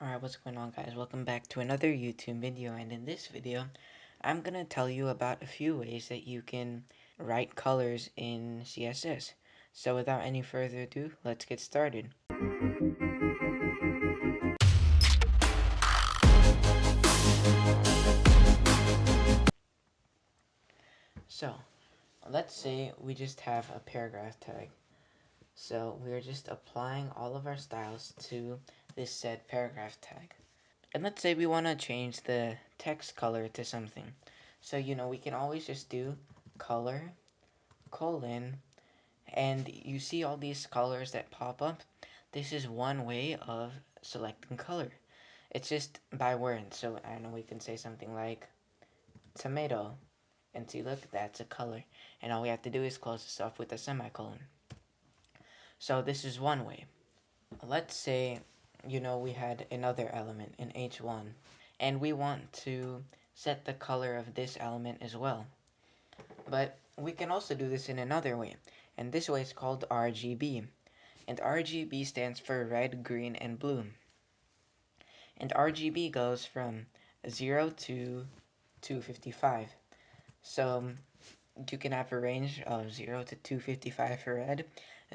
Alright, what's going on, guys? Welcome back to another YouTube video, and in this video I'm gonna tell you about a few ways that you can write colors in CSS. So without any further ado, let's get started. So let's say we just have a paragraph tag. So we're just applying all of our styles to this said paragraph tag. And let's say we want to change the text color to something. So we can always just do color colon, and you see all these colors that pop up. This is one way of selecting color. It's just by word. So I don't know, we can say something like tomato, and see, look, that's a color, and all we have to do is close this off with a semicolon. So this is one way. Let's say we had another element in h1, and we want to set the color of this element as well. But we can also do this in another way, and this way is called RGB. And RGB stands for red, green, and blue. And RGB goes from 0 to 255. So you can have a range of 0 to 255 for red,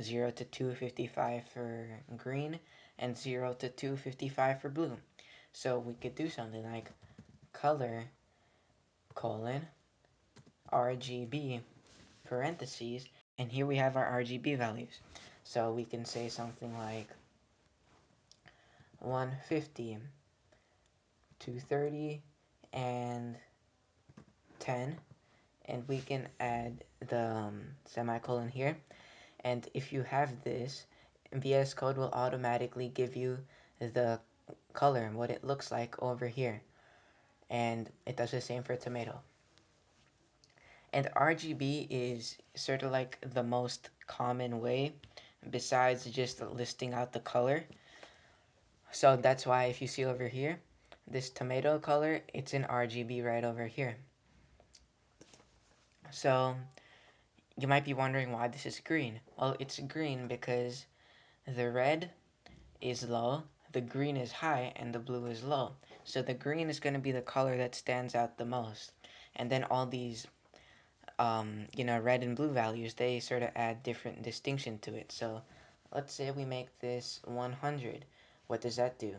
0 to 255 for green, and 0 to 255 for blue. So we could do something like color colon RGB parentheses, and here we have our RGB values. So we can say something like 150, 230, and 10, and we can add the semicolon here. And if you have this, VS Code will automatically give you the color and what it looks like over here, and it does the same for tomato. And RGB is sort of like the most common way besides just listing out the color. So that's why if you see over here, this tomato color, it's in RGB right over here. So you might be wondering why this is green. Well, it's green because the red is low, the green is high, and the blue is low. So the green is going to be the color that stands out the most. And then all these red and blue values, they sort of add different distinction to it. So let's say we make this 100. What does that do?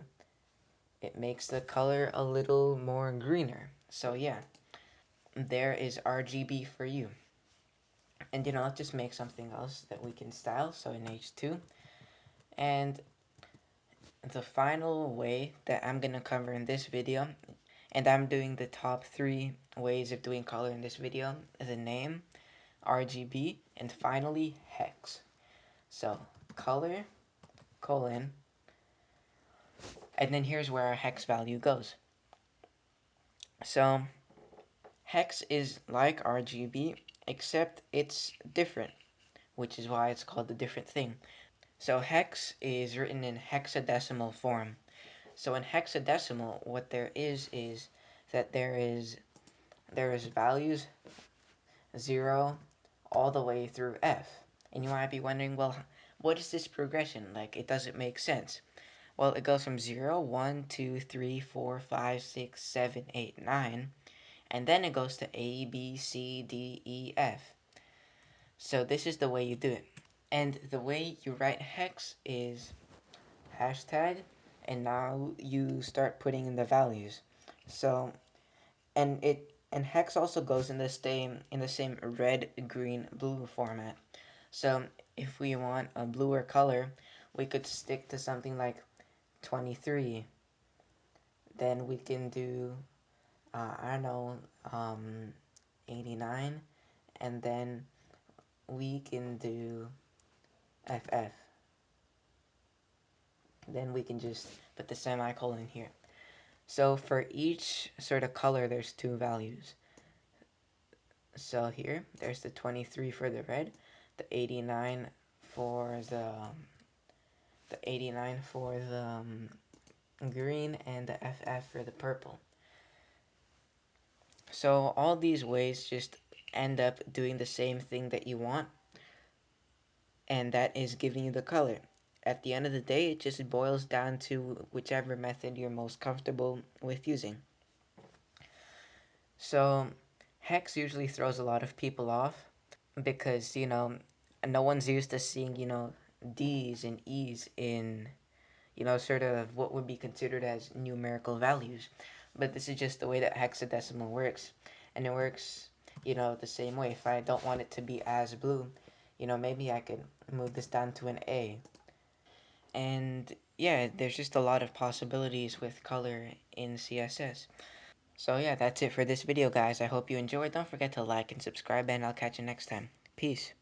It makes the color a little more greener. So yeah, there is RGB for you. And let's just make something else that we can style. So in H2. And the final way that I'm going to cover in this video, and I'm doing the top 3 ways of doing color in this video, the name, RGB, and finally hex. So color, colon, and then here's where our hex value goes. So hex is like RGB, except it's different, which is why it's called a different thing. So hex is written in hexadecimal form. So in hexadecimal, what there is that there is values 0 all the way through F. And you might be wondering, well, what is this progression? Like, it doesn't make sense. Well, it goes from 0, 1, 2, 3, 4, 5, 6, 7, 8, 9, and then it goes to A, B, C, D, E, F. So this is the way you do it. And the way you write hex is hashtag, and now you start putting in the values. So, and hex also goes in the same red, green, blue format. So if we want a bluer color, we could stick to something like 23. Then we can do I don't know, 89, and then we can do FF. Then we can just put the semicolon here. So for each sort of color, there's 2 values. So here, there's the 23 for the red, the 89 for the green, and the FF for the purple. So all these ways just end up doing the same thing that you want, and that is giving you the color. at the end of the day, it just boils down to whichever method you're most comfortable with using. So, Hex usually throws a lot of people off because, no one's used to seeing, D's and E's in, sort of what would be considered as numerical values. But this is just the way that hexadecimal works. And it works, the same way. If I don't want it to be as blue, maybe I could move this down to an A. And yeah, there's just a lot of possibilities with color in CSS. So yeah, that's it for this video, guys. I hope you enjoyed. Don't forget to like and subscribe, and I'll catch you next time. Peace.